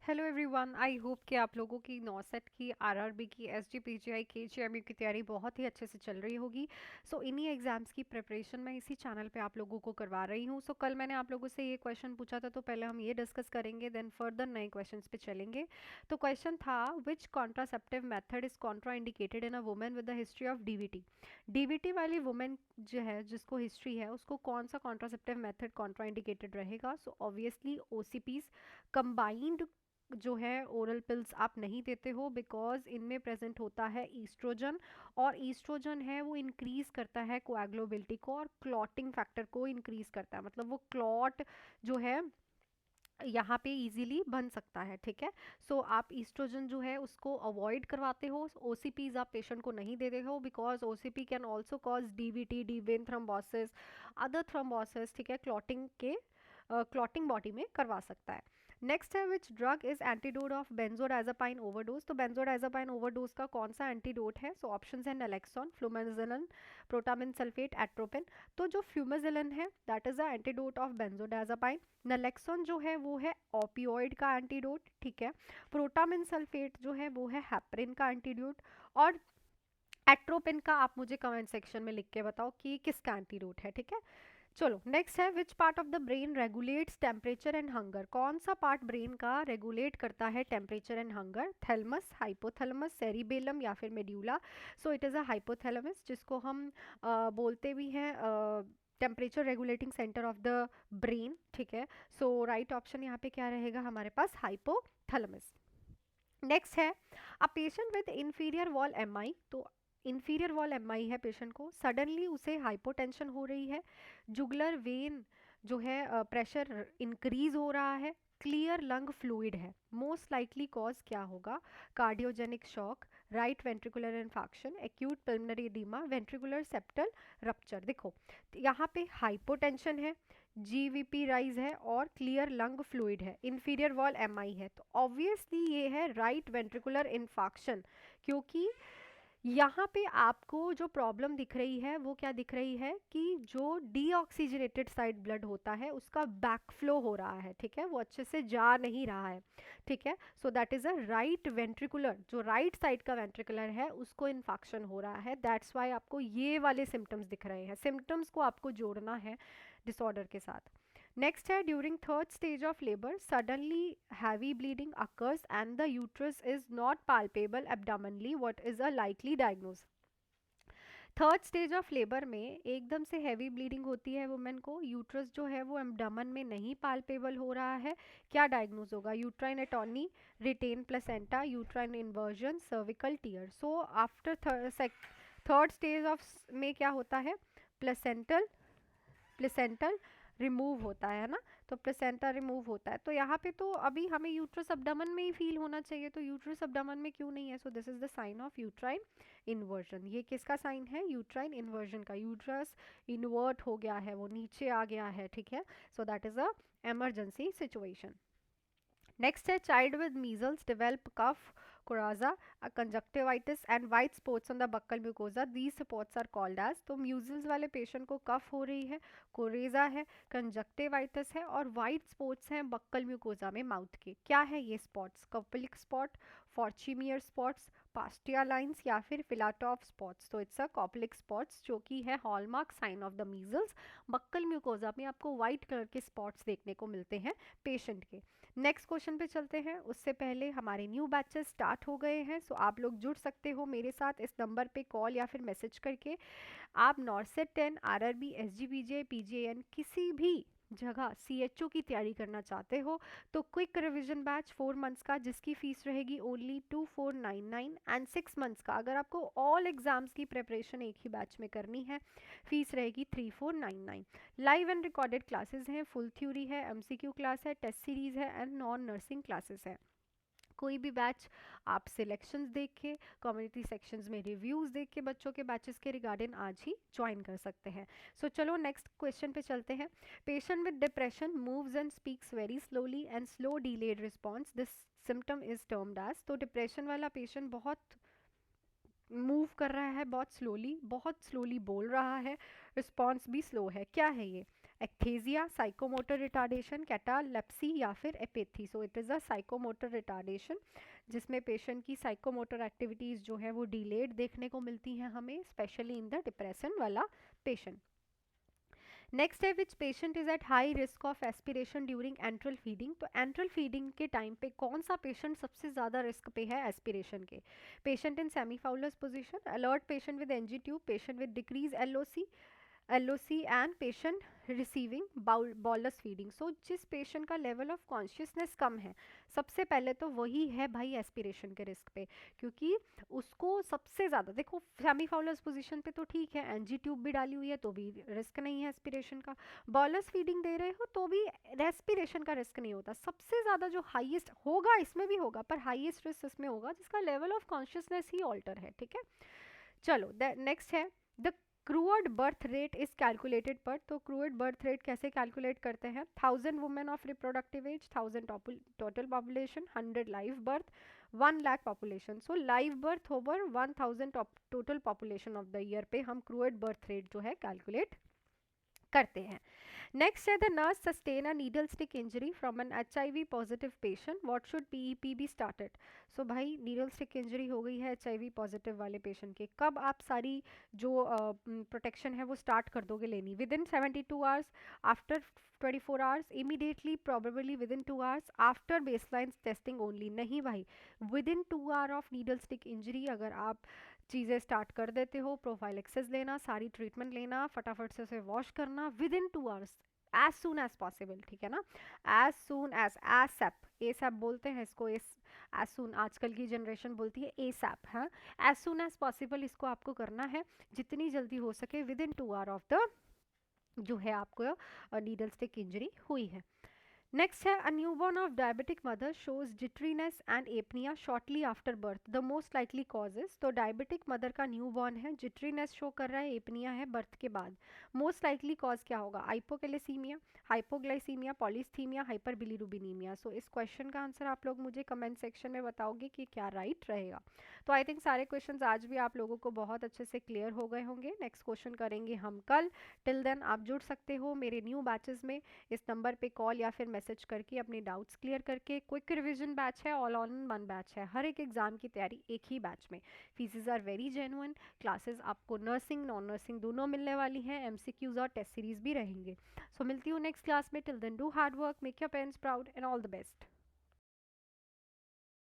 Hello everyone, I hope कि आप लोगों की नॉसेट की आरआरबी की एसजीपीजीआई केजीएमयू की तैयारी बहुत ही अच्छे से चल रही होगी। इन्हीं एग्जाम्स की प्रिपरेशन मैं इसी चैनल पे आप लोगों को करवा रही हूँ। कल मैंने आप लोगों से ये क्वेश्चन पूछा था, तो पहले हम ये डिस्कस करेंगे, देन फर्दर नए क्वेश्चंस पे चलेंगे। तो क्वेश्चन था, which contraceptive method is contraindicated in a women with the history of DVT. DVT वाली वुमेन जो है, जिसको हिस्ट्री है, उसको कौन सा कॉन्ट्रासेप्टिव मेथड कॉन्ट्रा इंडिकेटेड रहेगा? ऑब्वियसली ओसीपीज कंबाइंड जो है ओरल पिल्स आप नहीं देते हो, बिकॉज इनमें प्रेजेंट होता है ईस्ट्रोजन, और ईस्ट्रोजन है वो इंक्रीज करता है कोएगुलेबिलिटी को और क्लॉटिंग फैक्टर को इंक्रीज करता है, मतलब वो क्लॉट जो है यहाँ पे इजीली बन सकता है। ठीक है, आप ईस्ट्रोजन जो है उसको अवॉइड करवाते हो, ओसीपीज आप पेशेंट को नहीं देते हो, because OCP can also cause DVT, D vein thrombosis, other thrombosis. ठीक है, क्लॉटिंग के क्लॉटिंग बॉडी में करवा सकता है। नेक्स्ट है, which drug is antidote of बेंजोडाइजापाइन overdose. तो बेंजोडाइजापाइन ओवरडोज का कौन सा एंटीडोट है? ऑप्शन है naloxone, flumazenil, protamine sulphate, atropine. तो जो फ्लूमेजिलन है that is the antidote of benzodiazepine. Naloxone जो है वो है ओपियोइड का एंटीडोट। ठीक है, प्रोटामिन सल्फेट जो है वो है हेपरिन का एंटीडोट, और एट्रोपिन का आप मुझे कमेंट सेक्शन में लिख के बताओ कि किसका एंटीडोट है। ठीक है, चलो नेक्स्ट है, which part of the brain regulates temperature and hunger. कौन सा पार्ट ब्रेन का रेगुलेट करता है temperature and hunger? Thalamus, hypothalamus, cerebellum या फिर medulla? It is a hypothalamus, जिसको हम बोलते भी हैं temperature regulating centre of the brain. ठीक है, राइट ऑप्शन यहाँ पे क्या रहेगा हमारे पास? हाइपोथैलेमस। नेक्स्ट है, a patient with inferior wall MI. तो इंफीरियर वॉल एमआई है पेशेंट को, सडनली उसे हाइपोटेंशन हो रही है, जुगलर वेन जो है प्रेशर इंक्रीज हो रहा है, क्लियर लंग फ्लूइड है, मोस्ट लाइकली कॉज क्या होगा? Cardiogenic shock, right ventricular infarction, acute pulmonary oedema, ventricular septal rupture. देखो यहाँ पे हाइपोटेंशन है, जीवीपी राइज है और क्लियर लंग फ्लूइड है, इंफीरियर वॉल एमआई है, तो ऑब्वियसली ये है राइट वेंट्रिकुलर इन्फाक्शन। क्योंकि यहाँ पे आपको जो प्रॉब्लम दिख रही है वो क्या दिख रही है कि जो डीऑक्सीजनेटेड साइड ब्लड होता है उसका बैकफ्लो हो रहा है। ठीक है, वो अच्छे से जा नहीं रहा है। ठीक है, that is a right ventricular, जो राइट साइड का वेंट्रिकुलर है उसको इन्फेक्शन हो रहा है, दैट्स वाई आपको ये वाले सिम्टम्स दिख रहे हैं। सिम्टम्स को आपको जोड़ना है डिसऑर्डर के साथ। नेक्स्ट है, during third stage of labour suddenly heavy bleeding occurs and the uterus is not palpable abdominally, what is a likely diagnose? Third stage of labour में एकदम से हैवी ब्लीडिंग होती है वुमेन को, यूट्रस जो है वो एब्डोमेन में नहीं पाल्पेबल हो रहा है, क्या डायग्नोज होगा? Uterine atony, retained placenta, uterine inversion, cervical tear. After third stage of में क्या होता है? प्लेसेंटल प्लेसेंटल रिमूव होता है ना, तो प्लेसेंटा रिमूव होता है। तो यहाँ पे तो अभी हमें यूट्रस अब्डमन में ही फील होना चाहिए, तो यूट्रस अब्डमन में क्यों नहीं है? This is the sign of uterine inversion. ये किसका साइन है? यूट्राइन इन्वर्जन का। यूट्रस इन्वर्ट हो गया है, वो नीचे आ गया है। ठीक है, that is a emergency situation. Next है, child with measles develop cough, coraza, a conjunctivitis and white spots on the buccal mucosa. These spots are called as, तो म्यूजल्स वाले पेशेंट को कफ हो रही है, कोरेजा है, कंजक्टिवाइटिस है और वाइट स्पॉट्स हैं बक्कल म्यूकोजा में माउथ के। क्या है ये spots? Koplik spot, Forchheimer spots, Pastia lines या फिर फिलाटॉफ स्पॉट्स? तो इट्स अ कॉपलिक स्पॉट्स, जो कि है hallmark sign of the measles. Buccal mucosa में आपको व्हाइट कलर के स्पॉट्स देखने को मिलते हैं पेशेंट के। नेक्स्ट क्वेश्चन पे चलते हैं, उससे पहले हमारे न्यू बैचेस स्टार्ट हो गए हैं, आप लोग जुड़ सकते हो मेरे साथ इस नंबर पे कॉल या फिर मैसेज करके। आप नॉर्सेट 10, आरआरबी, एसजीपीजे, पीजेएन किसी भी जगह सीएचओ की तैयारी करना चाहते हो तो क्विक रिवीजन बैच 4 मंथ्स का, जिसकी फीस रहेगी ओनली 2499, एंड 6 मंथ्स का अगर आपको ऑल एग्जाम्स की प्रिपरेशन एक ही बैच में करनी है, फीस रहेगी 3499। लाइव एंड रिकॉर्डेड क्लासेस हैं, फुल थ्योरी है, एमसीक्यू क्लास है, टेस्ट सीरीज है एंड नॉन नर्सिंग क्लासेस है। कोई भी बैच आप सिलेक्शंस देख के, कम्युनिटी सेक्शंस में रिव्यूज़ देख के बच्चों के बैचेस के रिगार्डिंग आज ही ज्वाइन कर सकते हैं। चलो नेक्स्ट क्वेश्चन पे चलते हैं। Patient with depression moves and speaks very slowly and slow delayed response, this symptom is termed as. तो डिप्रेशन वाला पेशेंट बहुत मूव कर रहा है, बहुत स्लोली बोल रहा है, रिस्पॉन्स भी स्लो है, क्या है ये? एक्थेजिया, साइकोमोटर रिटार्डेशन, कैटालेप्सी या फिर apathy. So it is a psychomotor retardation जिसमें पेशेंट की साइकोमोटर एक्टिविटीज़ जो है वो डिलेड देखने को मिलती हैं हमें, स्पेशली इन द डिप्रेशन वाला पेशेंट। नेक्स्ट है which patient is at high risk of aspiration during enteral feeding. तो एंट्रल फीडिंग के टाइम पे कौन सा पेशेंट सबसे ज़्यादा रिस्क पे है एस्पिरेशन के? Patient in semifowlers position, alert patient with NG tube, patient with decrease LOC and patient receiving bolus feeding. So जिस पेशेंट का लेवल ऑफ कॉन्शियसनेस कम है, सबसे पहले तो वही है भाई एस्पिरेशन के रिस्क पे, क्योंकि उसको सबसे ज़्यादा देखो सेमीफाउलस पोजीशन पे तो ठीक है, एनजी ट्यूब भी डाली हुई है तो भी रिस्क नहीं है एस्पिरेशन का, बॉलस फीडिंग दे रहे हो तो भी रेस्पिरेशन का रिस्क नहीं होता। सबसे ज़्यादा जो हाईएस्ट होगा इसमें भी होगा, पर हाईएस्ट रिस्क इसमें होगा जिसका लेवल ऑफ कॉन्शियसनेस ही ऑल्टर है, ठीक है। चलो नेक्स्ट है the crude birth rate is calculated पर। तो क्रूअड बर्थ रेट कैसे कैलकुलेट करते हैं? 1000 women of reproductive age, 1000 total population, 100 live birth, 1 lakh population. So live birth over 1000 total population of the year पे हम क्रूअड बर्थ रेट जो है कैलकुलेट करते हैं। नेक्स्ट है the nurse sustain a needle stick injury from an HIV positive patient, what should PEP be started. So भाई needle stick injury हो गई है HIV पॉजिटिव वाले पेशेंट के, कब आप सारी जो प्रोटेक्शन है वो स्टार्ट कर दोगे लेनी? With in 72 hours, after 24 hours, immediately, probably with in 2 hours, after baseline testing only? नहीं भाई, with in 2 hour of needle stick injury अगर आप चीज़ें स्टार्ट कर देते हो, प्रोफाइलेक्सिस लेना, सारी ट्रीटमेंट लेना, फटाफट से उसे वॉश करना within 2 hours, as soon as possible, ठीक है ना। एज सून एज एसएप बोलते हैं इसको, एज सून आजकल की जनरेशन बोलती है एसएप, हाँ। एज सून एज पॉसिबल इसको आपको करना है, जितनी जल्दी हो सके, with in 2 hour of the जो है आपको नीडल स्टिक इंजरी हुई है। नेक्स्ट है a newborn of diabetic mother shows jitteriness and apnoea shortly after birth, the most likely causes. तो डायबिटिक मदर का न्यूबॉर्न है, जिटरीनेस शो कर रहा है, एपनिया है बर्थ के बाद, मोस्ट लाइकली कॉज क्या होगा? हाइपोकैलेसीमिया, हाइपोग्लाइसीमिया, पॉलीस्थीमिया, हाइपरबिलीरुबिनीमिया। सो इस क्वेश्चन का आंसर आप लोग मुझे कमेंट सेक्शन में बताओगे कि क्या राइट रहेगा। तो आई थिंक सारे क्वेश्चंस आज भी आप लोगों को बहुत अच्छे से क्लियर हो गए होंगे। नेक्स्ट क्वेश्चन करेंगे हम कल। टिल देन आप जुड़ सकते हो मेरे न्यू बैचेस में, इस नंबर पे कॉल या फिर मैसेज करके अपने डाउट्स क्लियर करके। क्विक रिवीजन बैच है, ऑल ऑन वन बैच है, हर एक एग्जाम की तैयारी एक ही बैच में। Fees are very genuine, classes आपको नर्सिंग नॉन नर्सिंग दोनों मिलने वाली हैं, MCQs और टेस्ट सीरीज भी रहेंगे। सो मिलती हूँ नेक्स्ट क्लास में। Till then do hard work, make your parents proud and all the best.